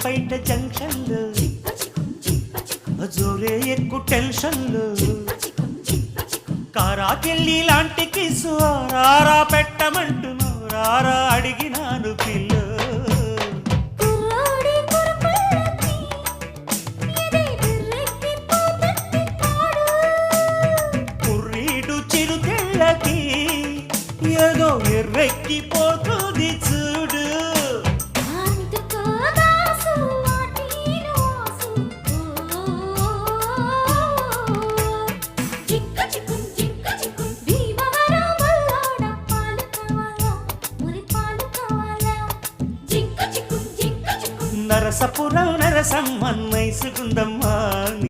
బయట జంక్షన్లు జోరే ఎక్కువ టెన్షన్లు కారాకెళ్ళి లాంటి కిసు రారా పెట్టమంటును రారా అడిగినాను పిల్లు కుర్రీడు చిరుతిళ్ళకి ఏదో ఎర్రెక్కిపోతుంది చూడు నరసపురం నరసమ్మ నైసుకుందమ్మా